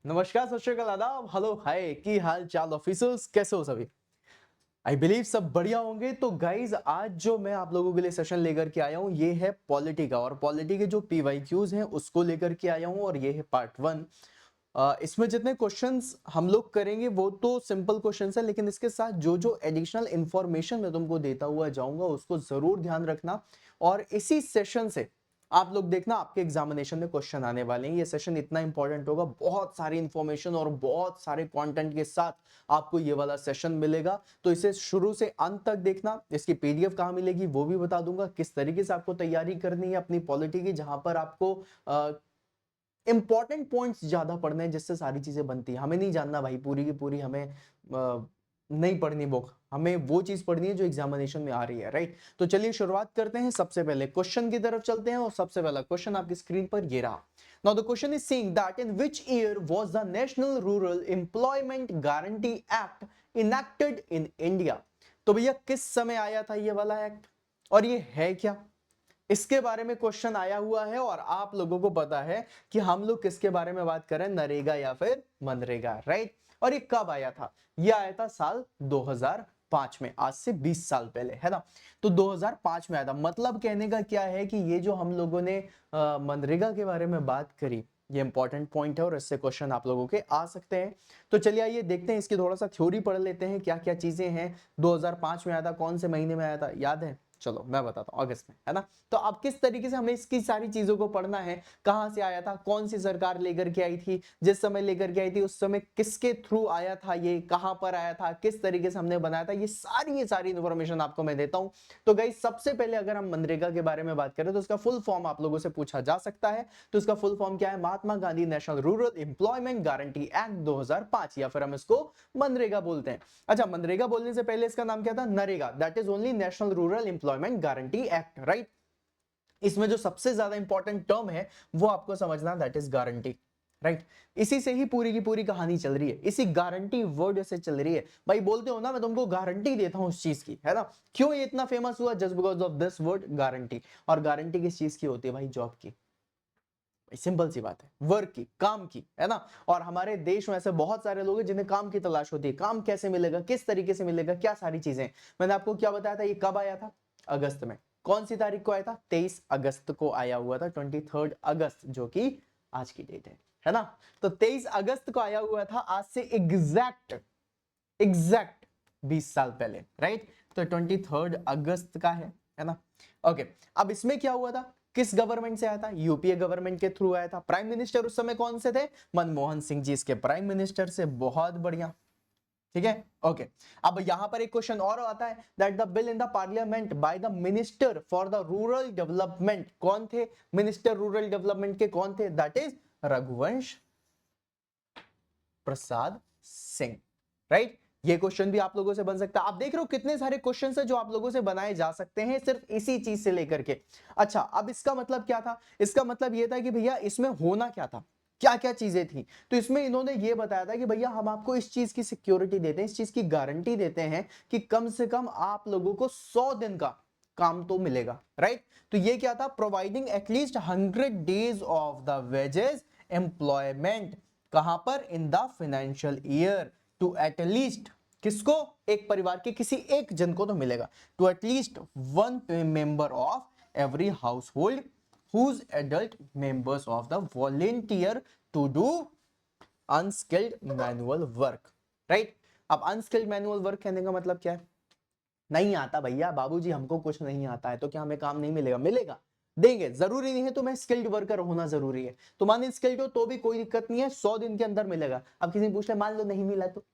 नमस्कार, सत श्री अकाल, आदाब, हेलो, हाय, की हाल चाल ऑफिसर्स, कैसे हो सभी? आई बिलीव सब बढ़िया होंगे। तो गाइज आज जो मैं आप लोगों के लिए सेशन लेकर के आया हूँ ये है पॉलिटी का, और पॉलिटी के जो पीवाईक्यूज हैं उसको लेकर के आया हूँ, और ये है पार्ट 1। इसमें जितने क्वेश्चंस हम लोग करेंगे वो तो सिंपल क्वेश्चंस है, लेकिन इसके साथ जो जो एडिशनल इंफॉर्मेशन मैं तुमको देता हुआ जाऊंगा उसको जरूर ध्यान रखना। और इसी सेशन से आप लोग देखना आपके एग्जामिनेशन में क्वेश्चन आने वाले हैं। ये सेशन इतना इंपॉर्टेंट होगा, बहुत सारी इंफॉर्मेशन और बहुत सारे कंटेंट के साथ आपको ये वाला सेशन मिलेगा। तो इसे शुरू से अंत तक देखना। इसकी पीडीएफ कहाँ मिलेगी वो भी बता दूंगा, किस तरीके से आपको तैयारी करनी है अपनी पॉलिटी की, जहां पर आपको इंपॉर्टेंट पॉइंट्स ज्यादा पढ़ने हैं जिससे सारी चीजें बनती है। हमें नहीं जानना भाई पूरी की पूरी, हमें नहीं पढ़नी बुक, हमें वो चीज पढ़नी है जो एग्जामिनेशन में आ रही है, राइट। तो चलिए शुरुआत करते हैं। सबसे पहले क्वेश्चन की तरफ चलते हैं, और सबसे पहला क्वेश्चन आपकी स्क्रीन पर ये रहा। Now the question is saying that in which year was the national rural employment guarantee act enacted in India. तो भैया किस समय आया था ये वाला एक्ट, और ये है क्या, इसके बारे में क्वेश्चन आया हुआ है। और आप लोगों को पता है कि हम लोग किसके बारे में बात करें, नरेगा या फिर मनरेगा, राइट। और ये कब आया था, ये आया था साल 2005 में, आज से 20 साल पहले, है ना। तो 2005 में आया था। मतलब कहने का क्या है कि ये जो हम लोगों ने मनरेगा के बारे में बात करी, ये इंपॉर्टेंट पॉइंट है और इससे क्वेश्चन आप लोगों के आ सकते हैं। तो चलिए आइए देखते हैं, इसकी थोड़ा सा थ्योरी पढ़ लेते हैं, क्या क्या चीजें हैं। 2005 में आया था, कौन से महीने में आया था, याद है? चलो मैं बताता हूं, अगस्त में, है ना। तो अब किस तरीके से हमें इसकी सारी चीजों को पढ़ना है, कहां से आया था, कौन सी सरकार लेकर के आई थी, जिस समय लेकर के आई थी उस समय किसके थ्रू आया था, ये कहां पर आया था, किस तरीके से हमने बनाया था, ये सारी इंफॉर्मेशन आपको मैं देता हूं। तो गाइस सबसे पहले अगर हम मनरेगा के बारे में बात करें तो उसका फुल फॉर्म आप लोगों से पूछा जा सकता है। तो इसका फुल फॉर्म क्या है, Mahatma Gandhi national rural employment guarantee act 2005, या फिर हम इसको मनरेगा बोलते हैं। अच्छा, मनरेगा बोलने से पहले इसका नाम क्या था, NREGA, that is only national rural employment guarantee act, right. इसमें जो सबसे ज्यादा इंपॉर्टेंट टर्म है वो आपको समझना, दैट इज गारंटी, राइट। इसी से ही पूरी की पूरी कहानी चल रही है, इसी गारंटी वर्ड से चल रही है। भाई बोलते हो ना, मैं तुमको गारंटी देता हूं उस चीज की, है ना। क्यों ये इतना फेमस हुआ, just because of this word guarantee. और गारंटी किस चीज की होती है भाई, जॉब की। सिंपल सी बात है, वर्क की, काम की, है ना। और हमारे देश में ऐसे बहुत सारे लोग हैं जिन्हें काम की तलाश होती है। काम कैसे मिलेगा, किस तरीके से मिलेगा, क्या सारी चीजें। मैंने आपको क्या बताया था, ये कब आया था, अगस्त में। कौन सी तारीख को आया था, 23 अगस्त को आया हुआ था, 23 अगस्त, जो कि आज की डेट है ना। तो 23 अगस्त को आया हुआ था, आज से एग्जैक्ट 20 साल पहले, राइट। तो 23 अगस्त का है ना। ओके, अब इसमें क्या हुआ था, किस गवर्नमेंट से आया था, यूपीए गवर्नमेंट के थ्रू आया था। प्राइम मिनिस्टर उस समय कौन से थे, मनमोहन सिंह जी इसके प्राइम मिनिस्टर से, बहुत बढ़िया, ठीक है। ओके, अब यहां पर एक क्वेश्चन और आता है, that the bill in the parliament by the minister for the rural development, कौन थे मिनिस्टर रूरल डेवलपमेंट के, कौन थे, that is Raghuvansh Prasad Singh, right. ये क्वेश्चन भी आप लोगों से बन सकता है। आप देख रहे हो कितने सारे क्वेश्चन है जो आप लोगों से बनाए जा सकते हैं सिर्फ इसी चीज से लेकर के। अच्छा, अब इसका मतलब क्या था, इसका मतलब ये था कि भैया इसमें होना क्या था, क्या क्या चीजें थी। तो इसमें इन्होंने ये बताया था कि भैया हम आपको इस चीज की सिक्योरिटी देते हैं, इस चीज की गारंटी देते हैं कि कम से कम आप लोगों को 100 दिन का काम तो मिलेगा, राइट। तो ये क्या था, providing at least 100 days of the wages employment, कहां पर, in the financial year, to at least, किसको, एक परिवार के किसी एक जन को तो मिलेगा, to at least one member of every household whose adult members of the volunteer to do unskilled manual work, right. अब अनस्किल्ड मैनुअल वर्क कहने का मतलब क्या है, नहीं आता भैया, बाबूजी हमको कुछ नहीं आता है तो क्या हमें काम नहीं मिलेगा, मिलेगा, देंगे। जरूरी नहीं है तुम्हें स्किल्ड वर्कर होना जरूरी है, तुम अनस्किल्ड हो तो भी कोई दिक्कत नहीं है, 100 दिन के अंदर मिलेगा। अब किसी ने पूछ लिया, मान लो नहीं मिला तो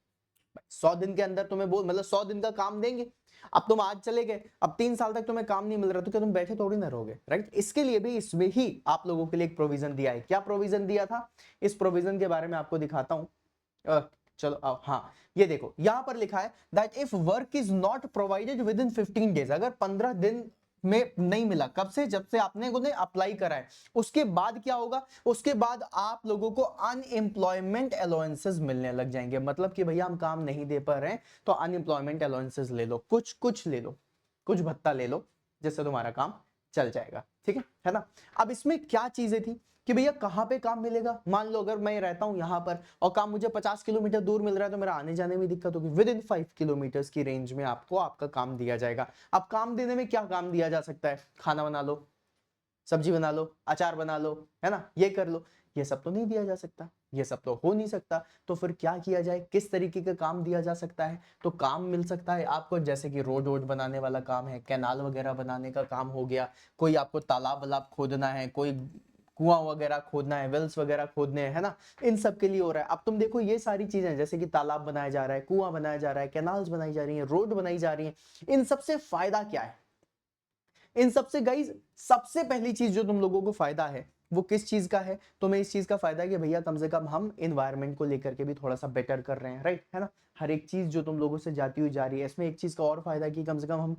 100 दिन के अंदर तुम्हें बोल, मतलब 100 दिन का काम देंगे। अब तुम आज चले गए, अब 3 साल तक तुम्हें काम नहीं मिल रहा, तो क्या तुम बैठे थोड़ी ना रहोगे, राइट। इसके लिए भी इसमें ही आप लोगों के लिए एक प्रोविजन दिया है। क्या प्रोविजन दिया था, इस प्रोविजन के बारे में आपको दिखाता हूं। चलो हाँ, ये देखो यहां पर लिखा है that if work is not provided with in 15 days, अगर 15 दिन में नहीं मिला, कब से, जब से आपने उन्हें अप्लाई करा है, उसके बाद क्या होगा, उसके बाद आप लोगों को अनएम्प्लॉयमेंट अलाउंसेस मिलने लग जाएंगे। मतलब कि भैया हम काम नहीं दे पा रहे हैं तो अनएम्प्लॉयमेंट अलाउंसेस ले लो, कुछ ले लो, कुछ भत्ता ले लो, जिससे तुम्हारा काम चल जाएगा, ठीक है ना। अब इसमें क्या चीजें थी कि भैया कहाँ पे काम मिलेगा, मान लो अगर मैं रहता हूँ यहाँ पर और काम मुझे 50 किलोमीटर दूर मिल रहा है तो मेरा आने जाने में दिक्कत होगी। विद इन 5 किलोमीटर की रेंज में आपको आपका काम दिया जाएगा। अब काम देने में क्या काम दिया जा सकता है, खाना बना लो, सब्जी बना लो, अचार बना लो, है ना, ये कर लो। ये सब तो नहीं दिया जा सकता, ये सब तो हो नहीं सकता। तो फिर क्या किया जाए, किस तरीके का काम दिया जा सकता है, तो काम मिल सकता है आपको जैसे कि रोड वोड बनाने वाला काम है, कैनाल वगैरह बनाने का काम हो गया, कोई आपको तालाब वालाब खोदना है, कोई कुआं वगैरह खोदना है, वेल्स वगैरह खोदने हैं, है ना, इन सब के लिए हो रहा है। अब तुम देखो ये सारी चीजें जैसे कि तालाब बनाया जा रहा है, कुआं बनाया जा रहा है, कैनाल्स बनाई जा रही है, रोड बनाई जा रही है, इन सबसे फायदा क्या है, इन सबसे गाइज सबसे पहली चीज जो तुम लोगों को फायदा है वो किस चीज का है, तो मैं इस चीज का फायदा है कि भैया कम से कम हम इन्वायरमेंट को लेकर के भी थोड़ा सा बेटर कर रहे हैं, राइट, है ना। हर एक चीज जो तुम लोगों से जाती हुई जा रही है, इसमें एक चीज का और फायदा है कि कम से कम हम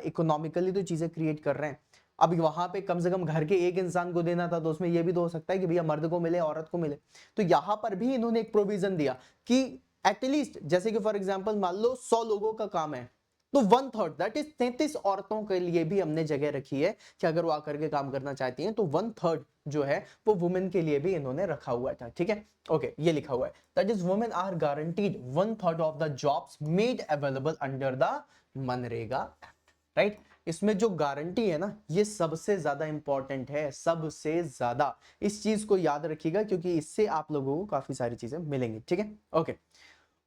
इकोनॉमिकली तो चीजें क्रिएट कर रहे हैं। अब वहां पे कम से कम घर के एक इंसान को देना था तो उसमें यह भी तो हो सकता है कि भैया मर्द को मिले औरत को मिले। तो यहां पर भी इन्होंने एक प्रोविजन दिया कि एटलीस्ट जैसे कि फॉर एग्जाम्पल मान लो 100 लोगों का काम है तो 1/3 दैट इज 33 औरतों के लिए भी हमने जगह रखी है कि अगर वो आकर के काम करना चाहती हैं तो 1/3 जो है वो वुमेन के लिए भी इन्होंने रखा हुआ था, ठीक है। ओके, ये लिखा हुआ है that is women are guaranteed 1/3 of the jobs made available under the मनरेगा एक्ट, राइट। इसमें जो गारंटी है ना ये सबसे ज्यादा इंपॉर्टेंट है, सबसे ज्यादा। इस चीज को याद रखिएगा क्योंकि इससे आप लोगों को काफी सारी चीजें मिलेंगी, ठीक है। ओके,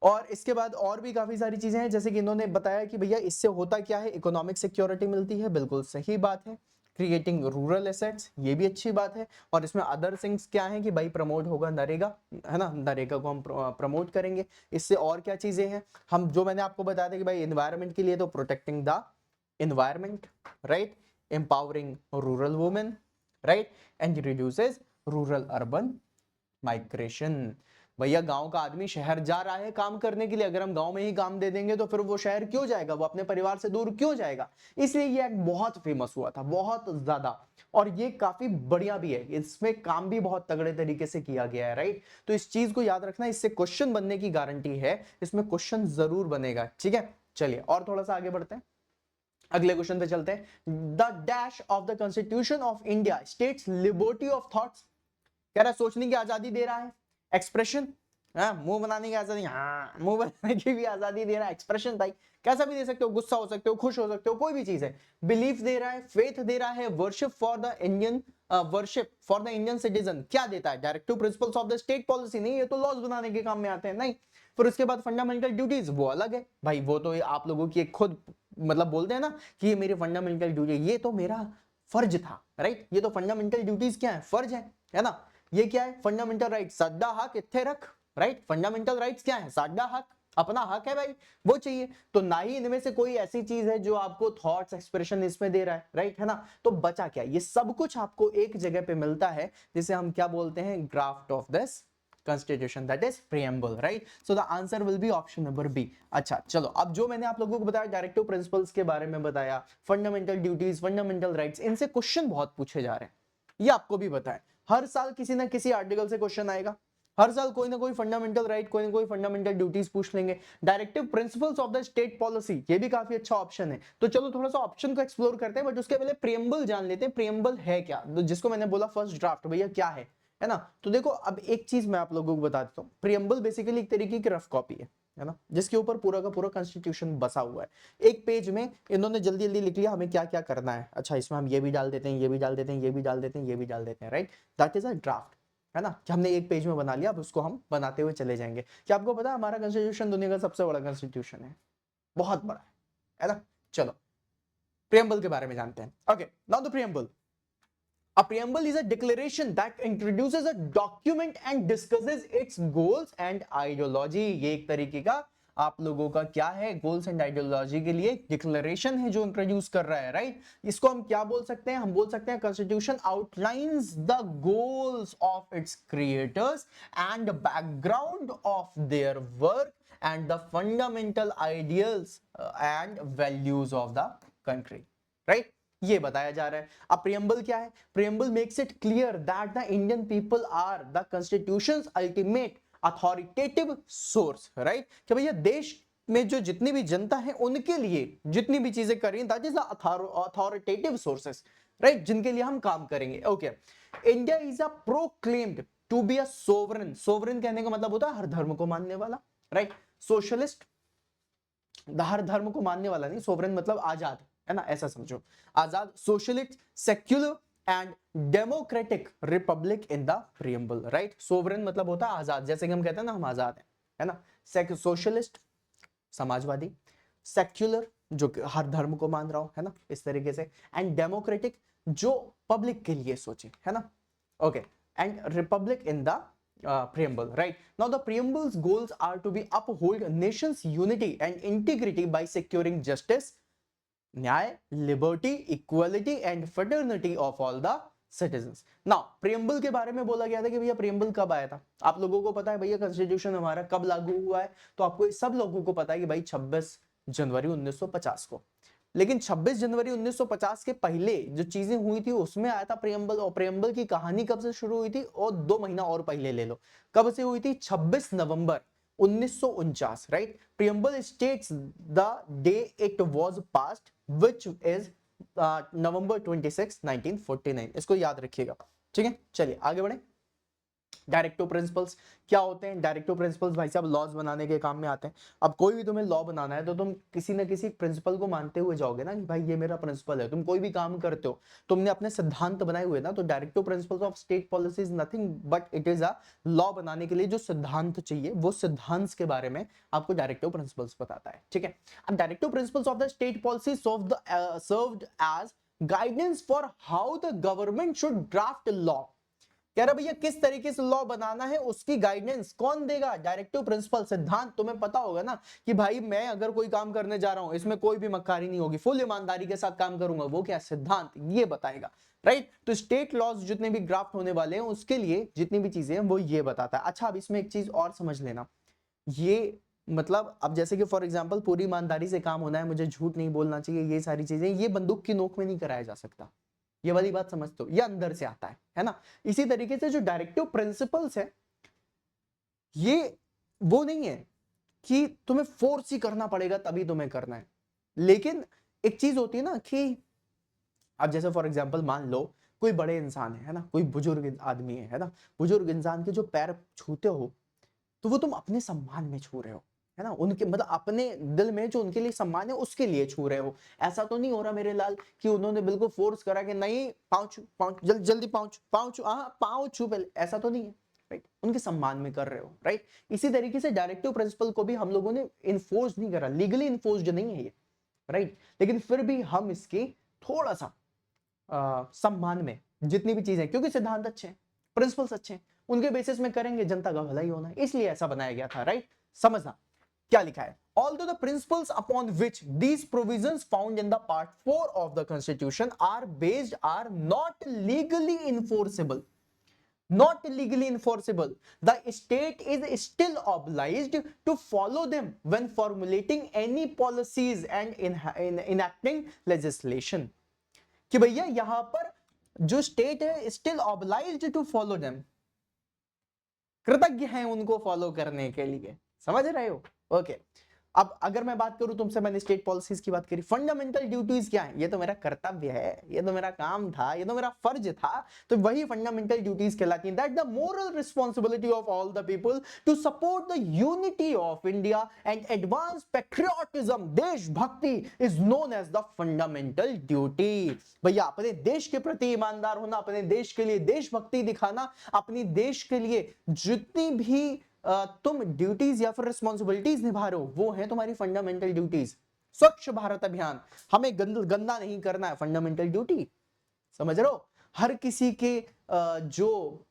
और इसके बाद और भी काफी सारी चीजें हैं जैसे कि इन्होंने बताया कि भैया इससे होता क्या है, इकोनॉमिक सिक्योरिटी मिलती है, बिल्कुल सही बात है। क्रिएटिंग रूरल एसेट्स, ये भी अच्छी बात है। और इसमें अदर थिंग्स क्या है कि भाई प्रमोट होगा नरेगा, है ना, नरेगा को हम प्रमोट करेंगे। इससे और क्या चीजें हैं, हम जो मैंने आपको बताया था कि भाई एनवायरमेंट के लिए तो protecting the environment, right, empowering rural women, right, and reduces rural urban migration. भैया गांव का आदमी शहर जा रहा है काम करने के लिए, अगर हम गांव में ही काम दे देंगे तो फिर वो शहर क्यों जाएगा, वो अपने परिवार से दूर क्यों जाएगा। इसलिए ये एक्ट बहुत फेमस हुआ था, बहुत ज्यादा, और ये काफी बढ़िया भी है, इसमें काम भी बहुत तगड़े तरीके से किया गया है, राइट। तो इस चीज को याद रखना, इससे क्वेश्चन बनने की गारंटी है, इसमें क्वेश्चन जरूर बनेगा, ठीक है। चलिए और थोड़ा सा आगे बढ़ते हैं, अगले क्वेश्चन पे चलते हैं। The dash of the constitution of India states liberty of thoughts, कह रहा है सोचने की आजादी दे रहा है, एक्सप्रेशन, मुंह बनाने की आजादी, हाँ मुंह बनाने की भी आजादी दे रहा है, एक्सप्रेशन भाई कैसा भी दे सकते हो, गुस्सा हो सकते हो, खुश हो सकते हो, कोई भी चीज है। बिलीफ दे रहा है, फेथ दे रहा है, worship for the Indian, worship for the Indian citizen, क्या देता है, directive principles of the state policy, नहीं ये तो लॉज बनाने के काम में आते हैं, नहीं। फिर उसके बाद फंडामेंटल ड्यूटीज, वो अलग है भाई, वो तो आप लोगों की एक खुद मतलब बोलते हैं ना कि ये मेरी फंडामेंटल ड्यूटी, ये तो मेरा फर्ज था, राइट। ये तो फंडामेंटल ड्यूटीज क्या है, फर्ज है ना। ये क्या है, फंडामेंटल राइट, साडा हक इत्थे रख, राइट। फंडामेंटल राइट्स क्या है, साडा हक, अपना हक है भाई, वो चाहिए। तो ना ही इनमें से कोई ऐसी चीज है जो आपको थॉट्स एक्सप्रेशन इसमें दे रहा है, राइट, है ना। तो बचा क्या, ये सब कुछ आपको एक जगह पे मिलता है, जिसे हम क्या बोलते हैं, draft of this constitution, that is preamble, right? So the answer will be option number B. अच्छा चलो, अब जो मैंने आप लोगों को बताया डायरेक्टिव प्रिंसिपल्स के बारे में बताया, फंडामेंटल ड्यूटीज, फंडामेंटल राइट्स, इनसे क्वेश्चन बहुत पूछे जा रहे हैं, ये आपको भी पता है। हर साल किसी ना किसी आर्टिकल से क्वेश्चन आएगा, हर साल कोई ना कोई फंडामेंटल राइट, कोई ना कोई फंडामेंटल ड्यूटीज पूछ लेंगे। Directive principles of the state policy, ये भी काफी अच्छा ऑप्शन है। तो चलो थोड़ा सा ऑप्शन को एक्सप्लोर करते हैं, बट उसके पहले प्रियम्बल जान लेते हैं, प्रियम्बल है क्या, जिसको मैंने बोला फर्स्ट ड्राफ्ट, भैया क्या है ना। तो देखो अब एक चीज मैं आप लोगों को बता देता हूँ, प्रियम्बल बेसिकली एक तरीके की रफ कॉपी है ना, जिसके ऊपर पूरा का पूरा कॉन्स्टिट्यूशन बसा हुआ है। एक पेज में इन्होंने जल्दी जल्दी लिख लिया हमें क्या क्या करना है, अच्छा इसमें हम ये भी डाल देते हैं, ये भी डाल देते हैं, ये भी डाल देते हैं, ये भी डाल देते हैं, right. That is a draft, है ना, कि हमने एक पेज में बना लिया, अब उसको हम बनाते हुए चले जाएंगे। क्या आपको पता है हमारा कॉन्स्टिट्यूशन दुनिया का सबसे बड़ा कॉन्स्टिट्यूशन है, बहुत बड़ा है ना। चलो प्रियम्बल के बारे में जानते हैं। Okay, now the preamble. A preamble is a declaration that introduces a document and discusses its goals and ideology. ये एक तरीके का आप लोगों का क्या है, गोल्स एंड आइडियोलॉजी के लिए डिक्लेरेशन है जो इंट्रोड्यूस कर रहा है, राइट। इसको हम क्या बोल सकते हैं, हम बोल सकते हैं constitution outlines the goals of its creators and background of their work and the fundamental ideals and values of the country, right. ये बताया जा रहा है। अब प्रियम्बल क्या है, preamble makes it clear that the Indian people are the constitution's ultimate authoritative source, right. कि भैया देश में जो जितनी भी जनता है उनके लिए जितनी भी चीजें कर रही हैं that is the authoritative sources, right, जिनके लिए हम काम करेंगे। Okay, India is a proclaimed to be a sovereign, sovereign कहने का मतलब होता है हर धर्म को मानने वाला, राइट। सोशलिस्ट, हर धर्म को मानने वाला नहीं, सोवरेन मतलब आजाद, है ना, ऐसा समझो, आजाद, socialist, secular and democratic republic in the preamble, right. Sovereign मतलब होता है आजाद, जैसे कि हम कहते हैं ना हम आजाद हैं, है ना। सोशलिस्ट समाजवादी, सेक्युलर जो कि हर धर्म को मान रहा हो, है ना, इस तरीके से, एंड डेमोक्रेटिक जो पब्लिक के लिए सोचे, है ना। Okay, and Republic in the preamble, right? Now the preamble's goals are to be uphold nation's unity and integrity by securing justice, न्याय, liberty, equality and fraternity of all the citizens. Now preamble के बारे में बोला गया था कि भैया preamble कब आया था, आप लोगों को पता है भैया कॉन्स्टिट्यूशन हमारा कब लागू हुआ है, तो आपको सब लोगों को पता है कि भाई 26 जनवरी 1950 को। लेकिन 26 जनवरी 1950 के पहले जो चीजें हुई थी उसमें आया था प्रियम्बल, और प्रियम्बल की कहानी कब से शुरू हुई थी, और 2 महीना और पहले ले लो, कब से हुई थी, 26 नवंबर 1949, right. Preamble states the day it was passed which is नवंबर 26 1949, इसको याद रखिएगा, ठीक है। चलिए आगे बढ़े। डायरेक्टिव प्रिंसिपल्स क्या होते हैं? डायरेक्टिव प्रिंसिपल्स भाई साहब लॉज बनाने के काम में आते हैं। अब कोई भी तुम्हें लॉ बनाना है तो तुम किसी ना किसी प्रिंसिपल को मानते हुए जाओगे ना कि भाई ये मेरा प्रिंसिपल है। तुम कोई भी काम करते हो, तुमने अपने सिद्धांत बनाए हुए ना, तो directive principles of state policy is nothing but it is a law बनाने के लिए जो सिद्धांत चाहिए, वो सिद्धांत के बारे में आपको डायरेक्टिव प्रिंसिपल्स बताता है, ठीक है। अब directive principles of the state policy served as guidance for how the government should draft law. कह रहा भैया किस तरीके से लॉ बनाना है उसकी गाइडेंस कौन देगा? डायरेक्टिव प्रिंसिपल, सिद्धांत। तुम्हें पता होगा ना कि भाई मैं अगर कोई काम करने जा रहा हूं इसमें कोई भी मक्कारी नहीं होगी, फुल ईमानदारी के साथ काम करूंगा, वो क्या? सिद्धांत, ये बताएगा, राइट। तो स्टेट लॉज जितने भी ड्राफ्ट होने वाले हैं उसके लिए जितनी भी चीजें हैं वो ये बताता है। अच्छा, अब इसमें एक चीज और समझ लेना, ये मतलब अब जैसे कि फॉर एग्जांपल पूरी ईमानदारी से काम होना है, मुझे झूठ नहीं बोलना चाहिए, ये सारी चीजें ये बंदूक की नोक में नहीं कराया जा सकता, ये वाली बात समझते हो, ये अंदर से आता है ना। इसी तरीके से जो डायरेक्टिव प्रिंसिपल्स है ये वो नहीं है कि तुम्हें फोर्स ही करना पड़ेगा तभी तुम्हें करना है, लेकिन एक चीज होती है ना कि अब जैसे फॉर एग्जांपल मान लो कोई बड़े इंसान है ना, कोई बुजुर्ग आदमी है ना, बुजुर्ग इंसान के जो पैर छूते हो तो वो तुम अपने सम्मान में छू रहे हो, है ना, उनके मतलब अपने दिल में जो उनके लिए सम्मान है उसके लिए छू रहे हो। ऐसा तो नहीं हो रहा मेरे लाल कि उन्होंने बिल्कुल फोर्स करा कि नहीं पाँव छू, पाँव जल्दी जल्दी पाँव छू, हाँ पाँव छू पहले, ऐसा तो नहीं है, राइट। उनके सम्मान में कर रहे हो, राइट। इसी तरीके से डायरेक्टिव प्रिंसिपल को भी हम लोगों ने इन्फोर्स नहीं करा, लीगली इन्फोर्स्ड नहीं है ये, राइट। लेकिन फिर भी हम इसके थोड़ा सा सम्मान में जितनी भी चीजें, क्योंकि सिद्धांत अच्छे हैं, प्रिंसिपल्स अच्छे हैं, उनके बेसिस में करेंगे, जनता का भला ही होना है, इसलिए ऐसा बनाया गया था, राइट। समझना क्या लिखा है। Although the principles upon which these provisions found in the part 4 of the constitution are based are not legally enforceable, not legally enforceable, the state is still obliged to follow them when formulating any policies and in enacting legislation। कि भैया यहां पर जो state है still obliged to follow them, कृतज्ञ हैं उनको follow करने के लिए, समझ रहे हो? ओके। अब अगर मैं बात करूं तुमसे, मैंने स्टेट पॉलिसीज की बात करी, फंडामेंटल ड्यूटीज क्या है? ये तो मेरा कर्तव्य है, ये तो मेरा काम था, ये तो मेरा फर्ज था, तो वही फंडामेंटल ड्यूटीज कहलाती हैं। That the moral responsibility of all the people to support the unity of India and advance patriotism, देशभक्ति is known as the fundamental duty. भैया अपने देश के प्रति ईमानदार होना, अपने देश के लिए देशभक्ति दिखाना, अपनी देश के लिए जितनी भी तुम ड्यूटीज या फिर रिस्पॉन्सिबिलिटीज निभा रहे हो वो है तुम्हारी फंडामेंटल ड्यूटीज। स्वच्छ भारत अभियान, हमें गंदा नहीं करना है, फंडामेंटल ड्यूटी, समझ रहे हो? हर किसी के जो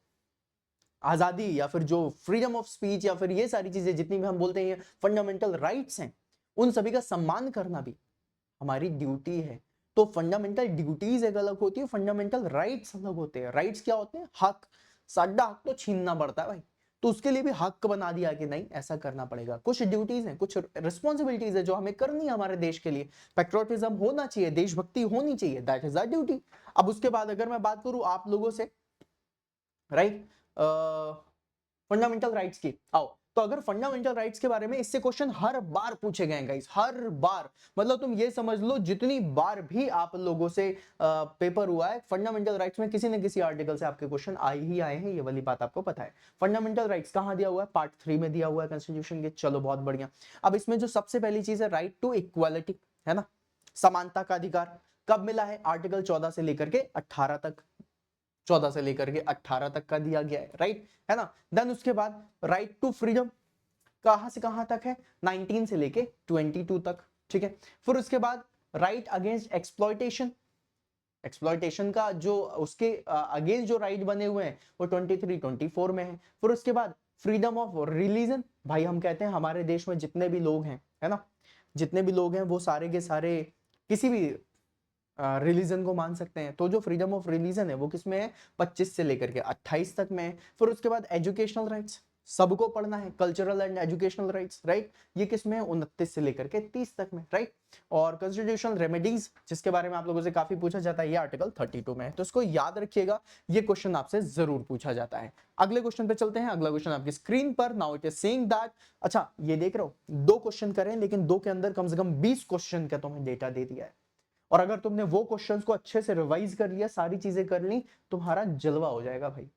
आजादी या फिर जो फ्रीडम ऑफ स्पीच या फिर ये सारी चीजें जितनी भी हम बोलते हैं फंडामेंटल राइट्स हैं, उन सभी का सम्मान करना भी हमारी ड्यूटी है। तो फंडामेंटल ड्यूटीज एक अलग होती है, फंडामेंटल राइट्स अलग होते हैं। राइट्स क्या होते हैं? हक, साडा हक तो छीनना पड़ता है भाई, तो उसके लिए भी हक बना दिया कि नहीं ऐसा करना पड़ेगा। कुछ ड्यूटीज हैं, कुछ रिस्पॉन्सिबिलिटीज है जो हमें करनी है हमारे देश के लिए। पैट्रियोटिज्म होना चाहिए, देशभक्ति होनी चाहिए, दैट इज आवर ड्यूटी। अब उसके बाद अगर मैं बात करूं आप लोगों से, राइट, फंडामेंटल राइट्स की, आओ तो अगर फंडामेंटल राइट्स के बारे में इससे क्वेश्चन हर बार पूछे गए गाइस, हर बार, मतलब तुम ये समझ लो जितनी बार भी आप लोगों से पेपर हुआ है फंडामेंटल राइट्स में किसी न किसी आर्टिकल से आपके क्वेश्चन आए ही आए हैं, ये वाली बात आपको पता है। फंडामेंटल राइट्स कहां दिया हुआ है? पार्ट 3 में दिया हुआ है कॉन्स्टिट्यूशन के। चलो बहुत बढ़िया। अब इसमें जो सबसे पहली चीज है राइट टू इक्वालिटी, है ना, समानता का अधिकार, कब मिला है? आर्टिकल 14 से लेकर के 18 तक, 14 से लेकर के 18 तक का दिया गया है, राइट, है ना। देन उसके बाद राइट टू फ्रीडम कहां से कहां तक है? 19 से लेके 22 तक, ठीक है। फिर उसके बाद राइट अगेंस्ट एक्सप्लॉयटेशन, एक्सप्लॉयटेशन का जो उसके अगेंस्ट जो राइट बने हुए हैं वो 23 24 में है। फिर उसके बाद फ्रीडम ऑफ रिलीजन, भाई हम कहते हैं हमारे देश में जितने भी लोग हैं, है ना, जितने भी लोग हैं वो सारे के सारे किसी भी रिलीजन को मान सकते हैं। तो जो फ्रीडम ऑफ रिलीजन है वो किसमें है? 25 से लेकर के 28 तक में है। फिर उसके बाद एजुकेशनल राइट्स, सबको पढ़ना है, cultural and educational rights, right, ये किसमें है? 29 से लेकर के 30 तक में, राइट। और कॉन्स्टिट्यूशनल रेमेडीज जिसके बारे में आप लोगों से काफी पूछा जाता है, ये आर्टिकल 32 में है। तो इसको याद रखिएगा, ये क्वेश्चन आपसे जरूर पूछा जाता है। अगले क्वेश्चन पे चलते हैं। अगला क्वेश्चन आपकी स्क्रीन पर, now it is saying that, अच्छा ये देख रहे हो 2 क्वेश्चन करें लेकिन 2 के अंदर कम से कम 20 क्वेश्चन का तुम्हें डेटा दे दिया है। और अगर तुमने वो क्वेश्चंस को अच्छे से रिवाइज कर लिया, सारी चीजें कर ली, तुम्हारा जलवा हो जाएगा भाई।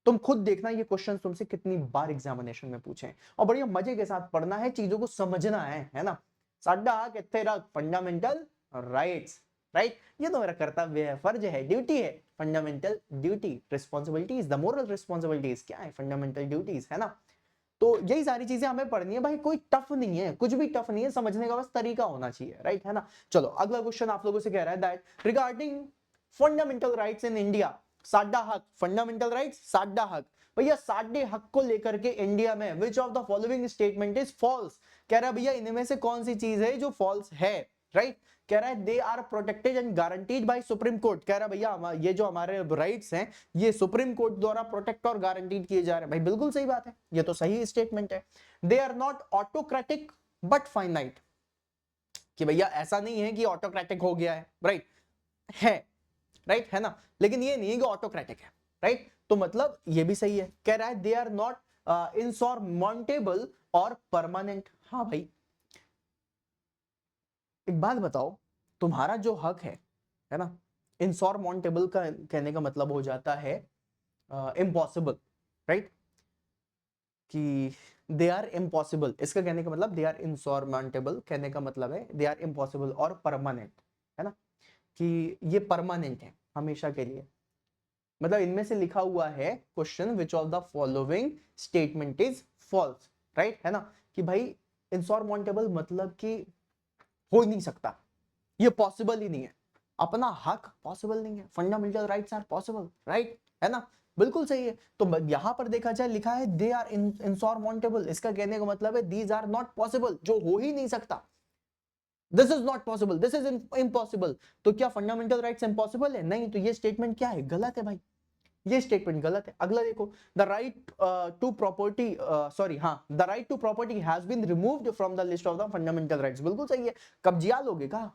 तुम खुद देखना ये क्वेश्चंस तुमसे कितनी बार एग्जामिनेशन में पूछे, और बढ़िया मजे के साथ पढ़ना है, चीजों को समझना है ना। साडा किथे रख फंडामेंटल राइट्स, राइट, ये तो मेरा कर्तव्य है, फर्ज है, ड्यूटी है। Fundamental duty, responsibilities, the moral responsibilities क्या है? फंडामेंटल ड्यूटीज, है ना। तो यही सारी चीजें हमें पढ़नी है भाई, कोई टफ नहीं है, कुछ भी टफ नहीं है, समझने का बस तरीका होना चाहिए, राइट, है ना। चलो अगला क्वेश्चन आप लोगों से कह रहा है that regarding fundamental rights in India, साडा हक, फंडामेंटल राइट्स साडा हक, भैया साडे हक को लेकर के इंडिया में which of the following statement is false, कह रहा है भैया इनमें से कौन सी चीज है जो फॉल्स है, राइट। कह रहा है they are protected and guaranteed by supreme court, कह रहा है भैया ये जो हमारे राइट्स हैं ये सुप्रीम कोर्ट द्वारा प्रोटेक्ट और गारंटीड किए जा रहे हैं। भाई बिल्कुल सही बात है, ये तो सही स्टेटमेंट है। They are not autocratic but finite, कि भैया ऐसा नहीं है कि ऑटोक्रेटिक हो गया है, राइट है, राइट, है ना, लेकिन ये नहीं है कि ऑटोक्रेटिक है, राइट। तो मतलब ये भी सही है। कह रहा है दे आर नॉट इनसॉरमाउंटेबल और परमानेंट। हाँ भाई एक बात बताओ, तुम्हारा जो हक है ना, इनसॉरमाउंटेबल का कहने का मतलब हो जाता है इम्पॉसिबल, राइट, कि दे आर इम्पॉसिबल, इसका कहने का मतलब दे आर इनसॉरमाउंटेबल, कहने का मतलब है दे आर इम्पॉसिबल और परमानेंट, है ना, कि ये परमानेंट है हमेशा के लिए। मतलब इनमें से लिखा हुआ है question which of the following statement is false, right, है ना, कि भाई इनसॉरमाउंटेबल मतलब कि हो ही नहीं सकता, ये पॉसिबल ही नहीं है, अपना हक पॉसिबल नहीं है, fundamental rights are possible, right, है ना, बिल्कुल सही है। तो यहां पर देखा जाए लिखा है दे आर इनसॉरमाउंटेबल, इसका कहने का मतलब है दीज आर नॉट पॉसिबल, जो हो ही नहीं सकता, this is not possible, this is impossible. तो क्या फंडामेंटल राइट्स इम्पॉसिबल है? नहीं, तो ये स्टेटमेंट क्या है? गलत है भाई, ये स्टेटमेंट गलत है। अगला देखो, the right to property, sorry हाँ, the right to property has been removed from the list of the fundamental rights, बिल्कुल सही है। कब्जिया लोगे का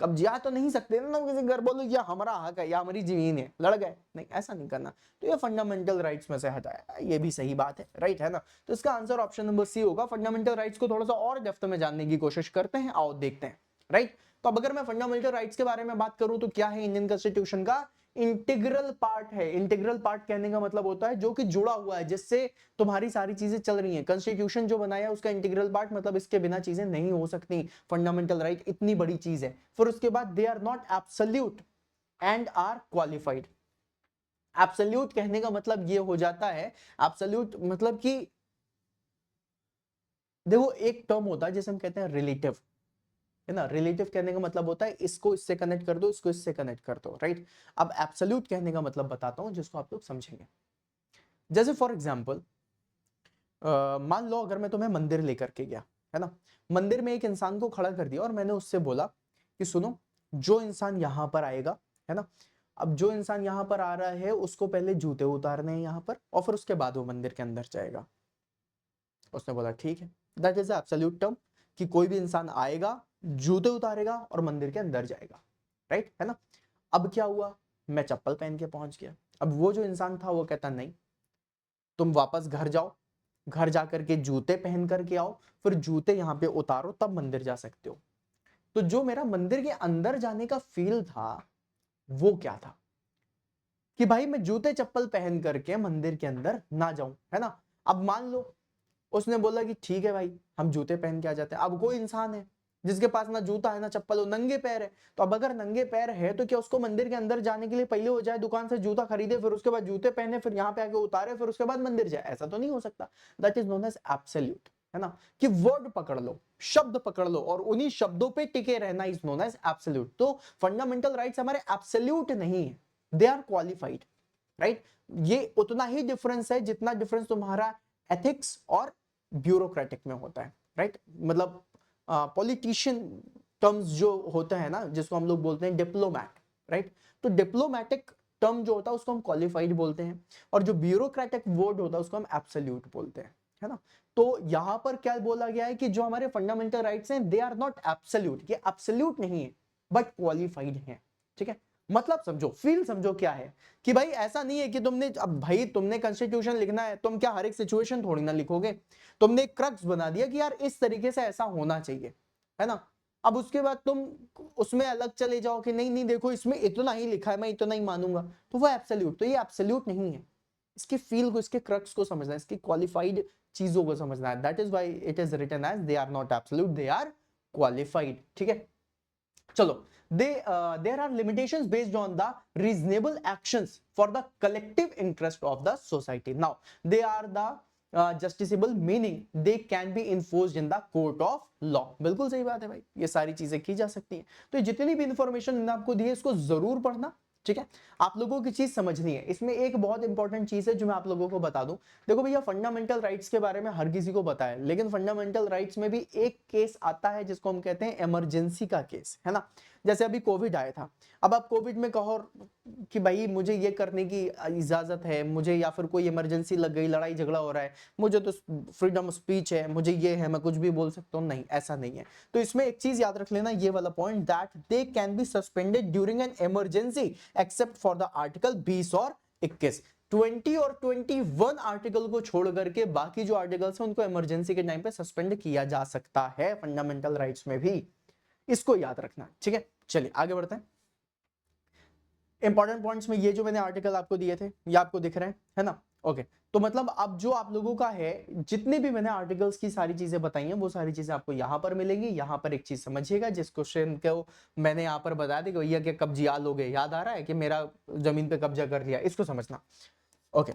कब्जिया तो नहीं सकते ना, किसी घर बोलो ये हमारा हक है या हमारी जमीन है, लड़ गए, नहीं ऐसा नहीं करना। तो ये फंडामेंटल राइट्स में से हटाया, ये भी सही बात है, राइट, है ना। तो इसका आंसर ऑप्शन नंबर सी होगा। फंडामेंटल राइट्स को थोड़ा सा और डेप्थ में जानने की कोशिश करते हैं, आओ देखते हैं, राइट। तो अब अगर मैं फंडामेंटल राइट्स के बारे में बात करूं तो क्या है इंडियन कॉन्स्टिट्यूशन का इंटीग्रल पार्ट है। इंटीग्रल पार्ट कहने का मतलब होता है जो कि जुड़ा हुआ है, जिससे तुम्हारी सारी चीजें चल रही हैं। कॉन्स्टिट्यूशन जो बनाया उसका इंटीग्रल पार्ट, मतलब इसके बिना चीजें नहीं हो सकती। फंडामेंटल राइट इतनी बड़ी चीज है। फिर उसके बाद they are not absolute and are qualified. Absolute कहने का मतलब ये हो जाता है, एब्सोल्यूट मतलब कि देखो एक टर्म होता है जिसे हम कहते हैं रिलेटिव, है ना। रिलेटिव कहने का मतलब होता है इसको इससे कनेक्ट कर दो, इसको इससे कनेक्ट कर दो, राइट। अब एब्सोल्यूट कहने का मतलब बताता हूं जिसको आप लोग समझेंगे। जैसे फॉर एग्जांपल मान लो अगर मैं तुम्हें मंदिर लेकर के गया, है ना, मंदिर में एक इंसान को खड़ा कर दिया और मैंने उससे बोला कि सुनो, जो इंसान यहां पर आएगा, है ना, अब जो इंसान यहां पर आ रहा है उसको पहले जूते उतारने हैं यहां पर, और फिर उसके बाद वो मंदिर के अंदर जाएगा। उसने बोला ठीक है, दैट इज एब्सोल्यूट टर्म, कि कोई भी इंसान आएगा, जूते उतारेगा और मंदिर के अंदर जाएगा, राइट, है ना। अब क्या हुआ, मैं चप्पल पहन के पहुंच गया। अब वो जो इंसान था वो कहता नहीं, तुम वापस घर जाओ, घर जाकर के जूते पहन करके आओ, फिर जूते यहाँ पे उतारो, तब मंदिर जा सकते हो। तो जो मेरा मंदिर के अंदर जाने का फील था वो क्या था कि भाई मैं जूते चप्पल पहन करके मंदिर के अंदर ना जाऊं, है ना। अब मान लो उसने बोला कि ठीक है भाई हम जूते पहन के आ जाते हैं। अब कोई इंसान है जिसके पास ना जूता है ना चप्पल हो, नंगे पैर है, तो अब अगर नंगे पैर है तो क्या उसको मंदिर के अंदर जाने के लिए पहले हो जाए दुकान से जूता खरीदे, फिर उसके बाद जूते पहने, फिर यहाँ पे आके उतारे, फिर उसके बाद मंदिर जाए? ऐसा तो नहीं हो सकता। That is known as absolute, है ना, कि वर्ड पकड़ लो, शब्द पकड़ लो और उन्हीं शब्दों पे टिके रहना इज नोन एज एब्सोल्यूट। तो फंडामेंटल राइट्स हमारे एब्सोल्यूट नहीं है, दे आर क्वालिफाइड, राइट। ये उतना ही डिफरेंस है जितना डिफरेंस तुम्हारा एथिक्स और ब्यूरोक्रेटिक में होता है, राइट। मतलब पॉलिटिशियन टर्म्स जो होता है ना, जिसको हम लोग बोलते हैं डिप्लोमैट, राइट। तो डिप्लोमैटिक टर्म जो होता है उसको हम क्वालिफाइड बोलते हैं, और जो ब्यूरोक्रेटिक वर्ड होता है उसको हम एब्सोल्यूट बोलते हैं, है ना। तो यहां पर क्या बोला गया है कि जो हमारे फंडामेंटल राइट्स हैं दे आर नॉट एब्सोल्यूट, ये एब्सोल्यूट नहीं है बट क्वालिफाइड है, ठीक है। मतलब समझो, फील समझो क्या है कि भाई ऐसा नहीं है कि तुमने, अब भाई तुमने कॉन्स्टिट्यूशन लिखना है, तुम क्या हर एक सिचुएशन थोड़ी ना लिखोगे, तुमने एक क्रक्स बना दिया कि यार इस तरीके से ऐसा होना चाहिए, है ना। अब उसके बाद तुम उसमें अलग चले जाओ कि नहीं नहीं देखो इसमें इतना ही लिखा है मैं इतना ही मानूंगा, तो वो एब्सोल्यूट, तो ये एब्सोल्यूट नहीं है। इसकी फील को, इसके क्रक्स को समझना है, इसकी क्वालिफाइड चीजों को समझना है। That is why it is written as they are not absolute, they are qualified, ठीक है। चलो, there are limitations based on the reasonable actions for the collective interest of the society. Now they are the justiciable, meaning they can be enforced in the court of law. बिल्कुल सही बात है भाई, ये सारी चीजें की जा सकती हैं। तो जितनी भी इंफॉर्मेशन मैंने आपको दी है इसको जरूर पढ़ना, ठीक है। आप लोगों की चीज समझनी है। इसमें एक बहुत इंपॉर्टेंट चीज है जो मैं आप लोगों को बता दूं। देखो भैया, फंडामेंटल राइट्स के बारे में हर किसी को पता है, लेकिन फंडामेंटल राइट्स में भी एक केस आता है जिसको हम कहते हैं इमरजेंसी का केस, है ना। जैसे अभी कोविड आया था, अब आप कोविड में कहो कि भाई मुझे ये करने की इजाजत है मुझे, या फिर कोई इमरजेंसी लग गई, लड़ाई झगड़ा हो रहा है, मुझे तो फ्रीडम ऑफ स्पीच है, मुझे ये है, मैं कुछ भी बोल सकता हूँ, नहीं ऐसा नहीं है। तो इसमें एक चीज याद रख लेना, ये वाला point, that they can be suspended during an emergency except for the article 20 और 21। 20 और 21 आर्टिकल को छोड़ करके बाकी जो आर्टिकल्स हैं उनको इमरजेंसी के टाइम पे सस्पेंड किया जा सकता है फंडामेंटल राइट्स में भी, इसको याद रखना, ठीक है। चलिए आगे बढ़ते हैं। इंपॉर्टेंट पॉइंट्स में ये जो मैंने आर्टिकल आपको दिए थे ये आपको दिख रहे हैं, है ना। ओके, तो मतलब अब जो आप लोगों का है, जितने भी मैंने आर्टिकल्स की सारी चीजें बताई हैं वो सारी चीजें आपको यहां पर मिलेंगी। यहां पर एक चीज समझिएगा, जिस क्वेश्चन को मैंने यहां पर बता दी कि भैया के कब्जियाल हो गए, याद आ रहा है कि मेरा जमीन पे कब्जा कर लिया, इसको समझना। Okay,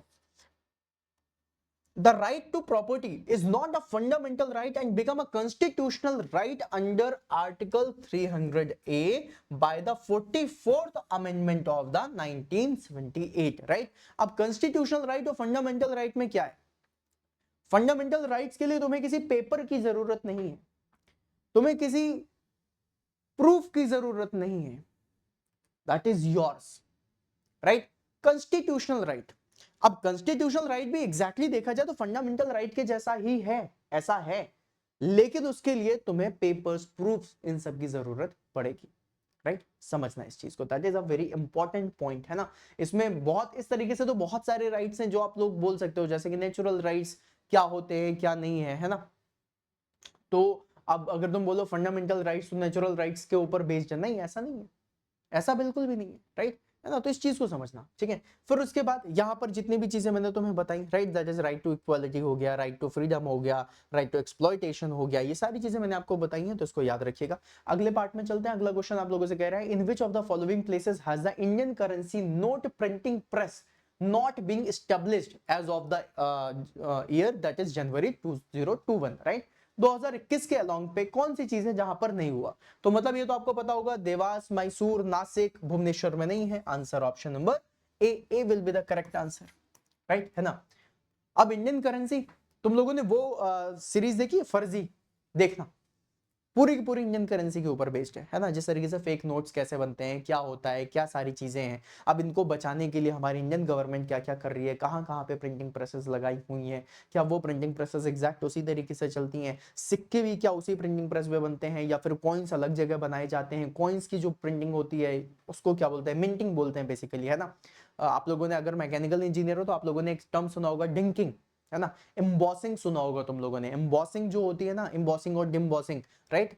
the right to property is not a fundamental right and become a constitutional right under article 300A by the 44th amendment of the 1978, right। अब constitutional right और fundamental right में क्या है? फंडामेंटल राइट्स के लिए तुम्हें किसी paper की जरूरत नहीं है, तुम्हें किसी प्रूफ की जरूरत नहीं है, that is yours, right. Constitutional right, अब कॉन्स्टिट्यूशनल राइट भी एग्जैक्टली देखा जाए तो फंडामेंटल राइट के जैसा ही है, ऐसा है, लेकिन उसके लिए तुम्हें पेपर्स, प्रूफ्स, इन सब की जरूरत पड़ेगी, राइट। समझना इस चीज को, that is a very important point, है ना। इसमें बहुत इस तरीके से तो बहुत सारे राइट्स हैं जो आप लोग बोल सकते हो, जैसे कि नेचुरल राइट्स क्या होते हैं क्या नहीं है ना। तो अब अगर तुम बोलो फंडामेंटल राइट्स तो नेचुरल राइट्स के ऊपर बेस्ड है, नहीं ऐसा नहीं है, ऐसा बिल्कुल भी नहीं है, राइट, है ना। तो इस चीज को समझना, ठीक है। फिर उसके बाद यहां पर जितनी भी चीजें मैंने तुम्हें बताई, right, that is right to equality हो गया, राइट टू फ्रीडम हो गया, राइट टू एक्सप्लॉयटेशन हो गया, ये सारी चीजें मैंने आपको बताई हैं, तो इसको याद रखिएगा। अगले पार्ट में चलते हैं। अगला क्वेश्चन आप लोगों से कह रहा है, in which of the following places has the Indian currency note printing press not being established as of the year that is January 2021, right। 2021 के अलोंग पे कौन सी चीज है जहां पर नहीं हुआ? तो मतलब ये तो आपको पता होगा, देवास, मैसूर, नासिक, भुवनेश्वर में नहीं है। Answer option number A will be the correct answer, right, है ना। अब इंडियन करेंसी, तुम लोगों ने वो सीरीज देखी फर्जी, देखना, पूरी की पूरी इंडियन करेंसी के ऊपर बेस्ड है ना। जिस तरीके से फेक नोट्स कैसे बनते हैं, क्या होता है, क्या सारी चीजें हैं, अब इनको बचाने के लिए हमारी इंडियन गवर्नमेंट क्या क्या कर रही है, कहाँ कहाँ पे प्रिंटिंग प्रेसेस लगाई हुई हैं, क्या वो प्रिंटिंग प्रेसेस एग्जैक्ट उसी तरीके से चलती हैं, सिक्के भी क्या उसी प्रिंटिंग प्रेस में बनते हैं, या फिर कॉइन्स अलग जगह बनाए जाते हैं, कॉइन्स की जो प्रिंटिंग होती है उसको क्या बोलते हैं, मिंटिंग बोलते हैं बेसिकली, है ना। आप लोगों ने अगर मैकेनिकल इंजीनियर हो तो आप लोगों ने एक टर्म सुना होगा डिंकिंग, है ना, एम्बॉसिंग सुना होगा तुम लोगों ने। एम्बॉसिंग जो होती है ना, एम्बॉसिंग और डिम्बॉसिंग, राइट,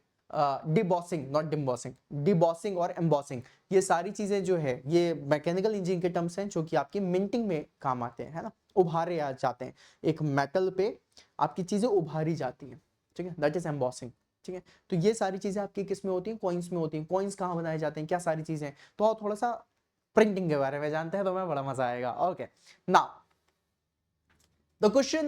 डिबॉसिंग नॉट डिम्बॉसिंग, डिबॉसिंग और एम्बॉसिंग, ये सारी चीजें जो है ये मैकेनिकल इंजीनियरिंग के टर्म्स हैं जो कि आपकी मिंटिंग में काम आते हैं, है ना, उभारे आ जाते हैं, एक मेटल पे आपकी चीजें उभारी जाती हैं, ठीक है, दैट इज एम्बॉसिंग, ठीक है। तो ये सारी चीजें आपकी किस में होती हैं, कॉइन्स में होती हैं। कॉइन्स कहाँ बनाए जाते हैं, क्या सारी चीजें, तो आप थोड़ा सा प्रिंटिंग के बारे में जानते हैं तो मैं बड़ा मजा आएगा। ओके, नाउ तो क्वेश्चन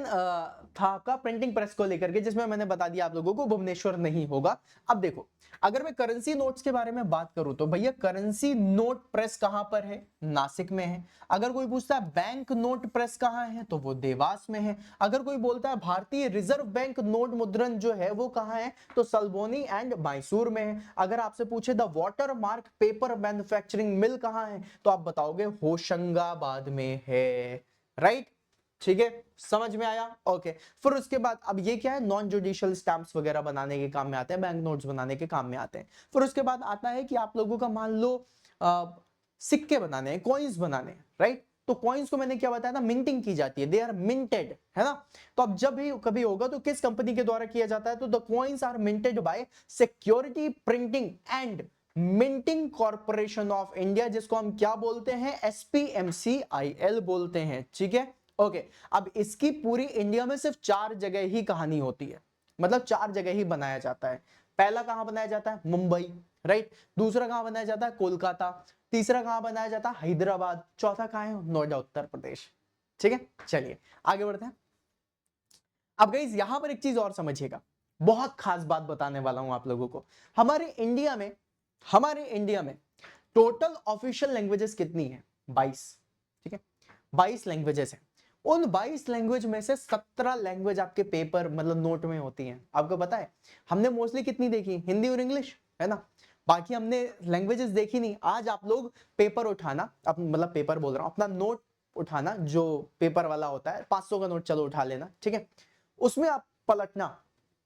था आपका प्रिंटिंग प्रेस को लेकर के, जिसमें मैंने बता दिया आप लोगों को भुवनेश्वर नहीं होगा। अब देखो, अगर मैं करेंसी नोट्स के बारे में बात करूं तो भैया करेंसी नोट प्रेस कहां पर है, नासिक में है। अगर कोई पूछता है बैंक नोट प्रेस कहां है तो वो देवास में है। अगर कोई बोलता है भारतीय रिजर्व बैंक नोट मुद्रण जो है वो कहां है तो सल्बोनी एंड मैसूर में है। अगर आपसे पूछे the water mark paper manufacturing mill कहां है तो आप बताओगे होशंगाबाद में है, राइट, ठीक है, समझ में आया। ओके, फिर उसके बाद अब ये क्या है, नॉन जुडिशियल स्टैंप्स वगैरह बनाने के काम में आते हैं, बैंक नोट्स बनाने के काम में आते हैं। फिर उसके बाद आता है कि आप लोगों का मान लो सिक्के बनाने हैं, कॉइन्स बनाने हैं, राइट, तो कॉइन्स को मैंने क्या बताया था, मिंटिंग की जाती है, दे आर मिंटेड, है ना। तो अब जब भी कभी होगा तो किस कंपनी के द्वारा किया जाता है तो the coins are minted by security printing and minting corporation of India, जिसको हम क्या बोलते हैं, SPMCIL बोलते हैं, ठीक है। ओके, अब इसकी पूरी इंडिया में सिर्फ 4 जगह ही कहानी होती है, मतलब 4 जगह ही बनाया जाता है। पहला कहां बनाया जाता है, मुंबई, राइट, दूसरा कहां बनाया जाता है, कोलकाता, तीसरा कहां बनाया जाता है, हैदराबाद, चौथा कहां है, नोएडा, उत्तर प्रदेश, ठीक है। चलिए आगे बढ़ते हैं। अब गाइस यहां पर एक चीज और समझिएगा, बहुत खास बात बताने वाला हूं आप लोगों को। हमारे इंडिया में टोटल ऑफिशियल लैंग्वेजेस कितनी है, 22, ठीक है, 22 लैंग्वेजेस हैं। उन 22 लैंग्वेज में से 17 लैंग्वेज आपके पेपर मतलब नोट में होती हैं। आपको पता है हमने मोस्टली कितनी देखी, हिंदी और इंग्लिश, है ना, बाकी हमने लैंग्वेजेस देखी नहीं। आज आप लोग पेपर उठाना, मतलब पेपर बोल रहा हूं, अपना नोट उठाना जो पेपर वाला होता है, 500 का नोट चलो उठा लेना, ठीक है, उसमें आप पलटना,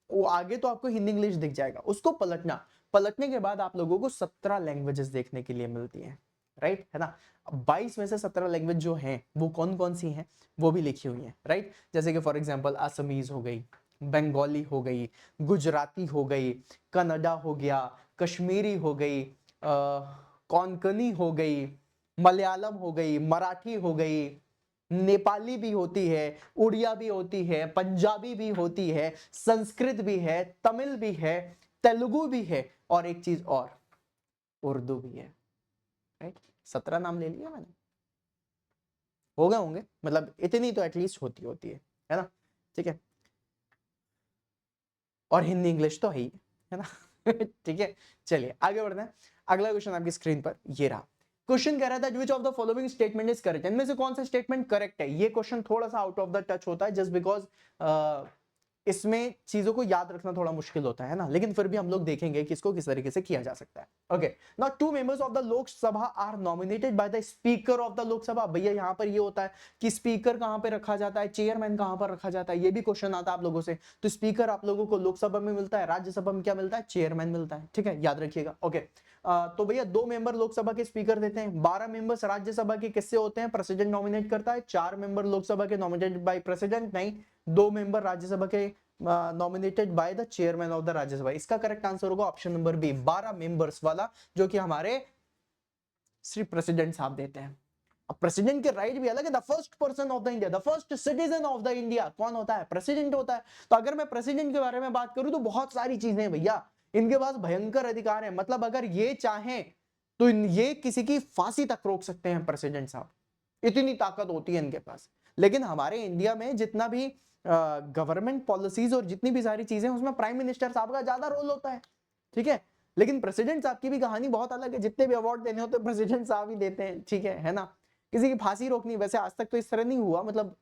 वो आगे तो आपको हिंदी इंग्लिश दिख जाएगा, उसको पलटना, पलटने के बाद आप लोगों को 17 लैंग्वेजेस देखने के लिए मिलती हैं, राइट, है ना। 22 में से 17 लैंग्वेज जो हैं वो कौन कौन सी हैं वो भी लिखी हुई हैं, राइट, जैसे कि फॉर एग्जांपल असमीज हो गई, बंगाली हो गई, गुजराती हो गई, कन्नड़ा हो गया, कश्मीरी हो गई, कोंकणी हो गई, मलयालम हो गई, मराठी हो गई, नेपाली भी होती है, उड़िया भी होती है, पंजाबी भी होती है, संस्कृत भी है, तमिल भी है, तेलुगु भी है, और एक चीज और, उर्दू भी है, राइट। 17 नाम ले लिया मैंने, हो गए होंगे, मतलब इतनी तो एटलीस्ट होती है ना, ठीक है, और हिंदी इंग्लिश तो है ना ठीक है, चलिए आगे बढ़ते हैं। अगला क्वेश्चन आपकी स्क्रीन पर ये रहा। क्वेश्चन कह रहा था विच of the following statement is correct, इनमें से कौन सा स्टेटमेंट करेक्ट है। ये क्वेश्चन थोड़ा सा आउट ऑफ द टच होता है जस्ट बिकॉज इसमें चीजों को याद रखना थोड़ा मुश्किल होता है ना, लेकिन फिर भी हम लोग देखेंगे कि इसको किस तरीके से किया जा सकता है। Okay, now 2 members of the Lok Sabha are nominated by the speaker of the Lok Sabha. भैया यहाँ पर ये होता है कि स्पीकर कहां पे रखा जाता है, चेयरमैन कहां पर रखा जाता है, ये भी क्वेश्चन आता है आप लोगों से। तो स्पीकर आप लोगों को लोकसभा में मिलता है, राज्यसभा में क्या मिलता है, चेयरमैन मिलता है, ठीक है, याद रखिएगा। ओके, तो भैया 2 मेंबर लोकसभा के स्पीकर देते हैं, 12 मेंबर्स राज्यसभा के किससे होते हैं, प्रेसिडेंट नॉमिनेट करता है, 4 मेंबर लोकसभा के नॉमिनेटेड बाय प्रेसिडेंट, नहीं 2 मेंबर राज्यसभा के nominated by the chairman of the Rajya Sabha. इसका करेक्ट आंसर होगा ऑप्शन नंबर बी, 12 मेंबर्स वाला, जो कि हमारे श्री प्रेसिडेंट साहब देते हैं। अब प्रेसिडेंट के राइट भी अलग है, the first person of the India, the first citizen of the India कौन होता है, प्रेसिडेंट होता है। तो अगर मैं प्रेसिडेंट के बारे में बात करूं तो बहुत सारी चीजें हैं भैया, इनके पास भयंकर अधिकार है, मतलब अगर ये चाहें तो ये किसी की फांसी तक रोक सकते हैं प्रेसिडेंट साहब, इतनी ताकत होती है इनके पास। लेकिन हमारे इंडिया में जितना भी गवर्नमेंट पॉलिसीज और जितनी भी सारी चीजें उसमें प्राइम मिनिस्टर साहब का ज्यादा रोल होता है, ठीक है। लेकिन प्रेसिडेंट साहब की भी कहानी बहुत अलग है, जितने भी अवार्ड देने होते हैं प्रेसिडेंट साहब ही देते हैं, ठीक है ना। किसी की फांसी रोकनी, वैसे आज तक तो इस तरह नहीं हुआ, मतलब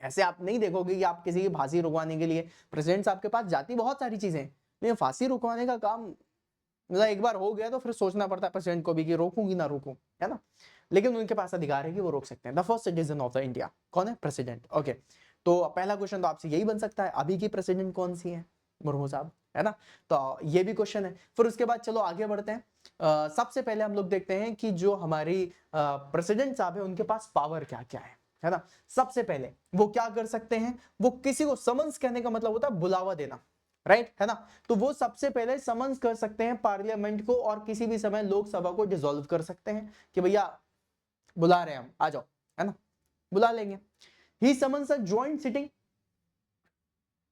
ऐसे आप नहीं देखोगे कि आप किसी की फांसी रुकवाने के लिए प्रेसिडेंट साहब के पास जाती बहुत सारी चीजें, लेकिन फांसी रुकवाने का काम मतलब एक बार हो गया तो फिर सोचना पड़ता है प्रेसिडेंट को भी कि रोकूंगी ना रोकूं, है ना। लेकिन उनके पास अधिकार है कि वो रोक सकते हैं। The first citizen of the India कौन है, प्रेसिडेंट। ओके, तो पहला क्वेश्चन तो आपसे यही बन सकता है, अभी की प्रेसिडेंट कौन सी है, मुर्मू साहब, है ना। तो ये भी क्वेश्चन है। फिर उसके बाद चलो आगे बढ़ते हैं। सबसे पहले हम लोग देखते हैं कि जो हमारी प्रेसिडेंट साहब है उनके पास पावर क्या क्या है ना। सबसे पहले वो क्या कर सकते हैं, वो किसी को समन्स कहने का मतलब होता है बुलावा देना, राइट है ना। तो वो सबसे पहले समन्स कर सकते हैं पार्लियामेंट को और किसी भी समय लोकसभा को डिसॉल्व कर सकते हैं कि भैया बुला रहे हैं हम, आ जाओ, है ना, बुला लेंगे। He summons a joint sitting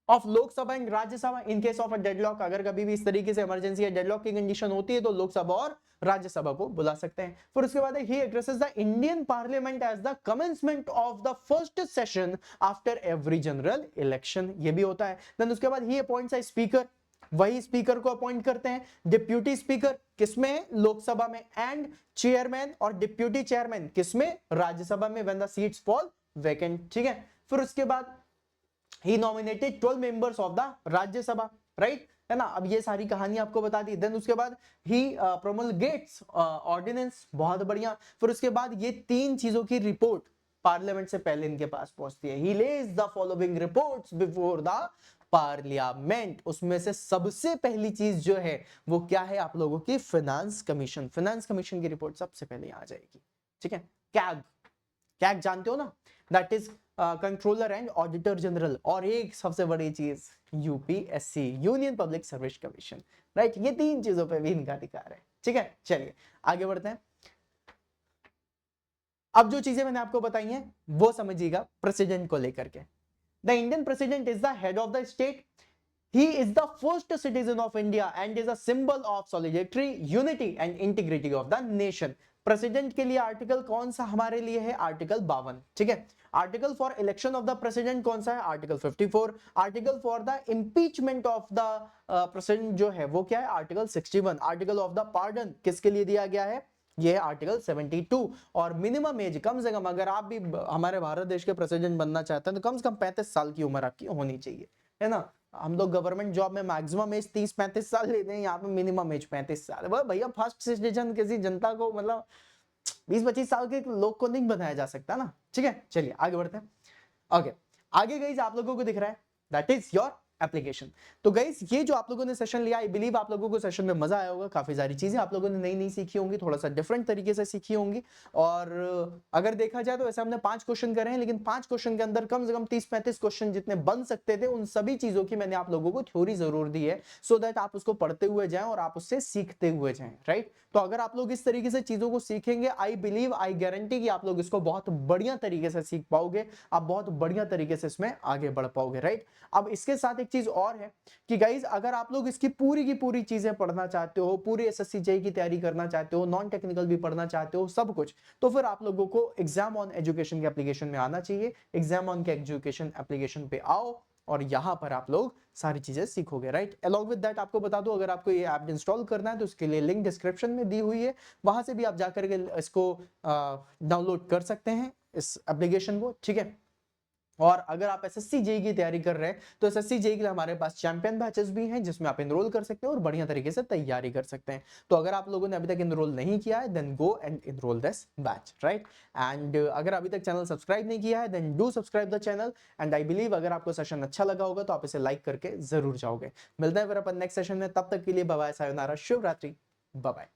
of Lok Sabha and Rajya Sabha in case of a deadlock. अगर कभी भी इस तरीके से इमरजेंसी या डेडलॉक की कंडीशन होती है तो लोकसभा और राज्यसभा को बुला सकते हैं। फिर उसके बाद he addresses the Indian parliament as the commencement of the first session after every general election, ये भी होता है। देन उसके बाद ही अपॉइंट्स अ स्पीकर, वही स्पीकर को अपॉइंट करते हैं। डिप्यूटी स्पीकर किसमें, लोकसभा में, एंड चेयरमैन और डिप्यूटी चेयरमैन किसमें, राज्यसभा में, when the seats fall vacant, ठीक है। फिर उसके बाद he nominated 12 members of the राज्य सभा, राइट है ना। अब ये सारी कहानी आपको बता दी। देन उसके बाद he promulgates ऑर्डिनेंस, बहुत बढ़िया। फिर उसके बाद ये तीन चीजों की रिपोर्ट पार्लियामेंट से पहले इनके पास पहुंचती है। he lays the following reports before the parliament. उसमें से सबसे पहली चीज जो है वो क्या है आप लोगों की, फाइनेंस कमीशन। फाइनेंस कमीशन की रिपोर्ट सबसे पहले आ जाएगी, ठीक है। कैग, कैग जानते हो ना, that is controller and auditor general. और एक सबसे बड़ी चीज UPSC, union public service commission, right. ये तीन चीजों पे भी इनका अधिकार है, ठीक है। चलिए आगे बढ़ते हैं। अब जो चीजें मैंने आपको बताई हैं वो समझिएगा प्रेसिडेंट को लेकर के। The Indian president is the head of the state, he is the first citizen of India and is a symbol of solidarity, unity and integrity of the nation। President के लिए आर्टिकल कौन सा हमारे लिए है, आर्टिकल 52, ठीक है। Article for election of the president कौन सा है, article 54। Article for the impeachment of the president जो है वो क्या है, article 61। Article of the pardon किसके लिए दिया गया है, ये है आर्टिकल 72। और मिनिमम एज कम से कम, अगर आप भी हमारे भारत देश के प्रेसिडेंट बनना चाहते हैं तो कम से कम 35 साल की उम्र आपकी होनी चाहिए, है ना। हम लोग गवर्नमेंट जॉब में मैक्सिमम एज 30-35 साल लेते हैं, यहाँ पे मिनिमम एज 35 साल है। भैया फर्स्ट सिटीजन किसी जनता को मतलब 20-25 साल के लोग को नहीं बनाया जा सकता ना, ठीक है। चलिए आगे बढ़ते हैं। ओके, आगे गाइस आप लोगों को दिख रहा है दैट इज योर एप्लीकेशन। तो गाइस ये जो आप लोगों ने सेशन लिया, आई बिलीव आप लोगों को सेशन में मजा आया होगा। काफी सारी चीजें आप लोगों ने नई नई सीखी होंगी, थोड़ा सा डिफरेंट तरीके से सीखी होंगी। और अगर देखा जाए तो वैसे हमने 5 क्वेश्चन करे हैं, लेकिन 5 क्वेश्चन के अंदर कम से कम 30-35 क्वेश्चन जितने बन सकते थे उन सभी चीजों की मैंने आप लोगों को थ्योरी जरूर दी है, सो दैट आप उसको पढ़ते हुए जाएं और आप उससे सीखते हुए जाएं, राइट। तो अगर आप लोग इस तरीके से चीजों को सीखेंगे, आई बिलीव, आई गारंटी कि आप लोग इसको बहुत बढ़िया तरीके से सीख पाओगे, आप बहुत बढ़िया तरीके से इसमें आगे बढ़ पाओगे, राइट। अब इसके साथ एक चीज और है कि गाइज अगर आप लोग इसकी पूरी की पूरी चीजें पढ़ना चाहते हो, पूरी एसएससी जेईई की तैयारी करना चाहते हो, नॉन टेक्निकल भी पढ़ना चाहते हो, सब कुछ, तो फिर आप लोगों को एग्जाम ऑन एजुकेशन के एप्लीकेशन में आना चाहिए। एग्जाम ऑन के एजुकेशन एप्लीकेशन पे आओ और यहां पर आप लोग सारी चीजें सीखोगे, राइट। अलॉन्ग विद दैट आपको बता दूं, अगर आपको ये ऐप इंस्टॉल करना है तो उसके लिए लिंक डिस्क्रिप्शन में दी हुई है, वहां से भी आप जाकर के इसको डाउनलोड कर सकते हैं इस एप्लीकेशन को, ठीक है। और अगर आप एसएससी जेईई की तैयारी कर रहे हैं तो एसएससी जेईई के लिए हमारे पास चैंपियन बैचेस भी हैं जिसमें आप एनरोल कर सकते हैं और बढ़िया तरीके से तैयारी कर सकते हैं। तो अगर आप लोगों ने अभी तक एनरोल नहीं किया है then go and enrol this batch, right. And अगर अभी तक चैनल सब्सक्राइब नहीं किया है then do subscribe the channel. And I believe अगर आपको सेशन अच्छा लगा होगा तो आप इसे लाइक करके जरूर जाओगे। मिलते हैं फिर अपन नेक्स्ट सेशन में, तब तक के लिए बाय बाय, सायोनारा, शुभ रात्रि, बाय बाय।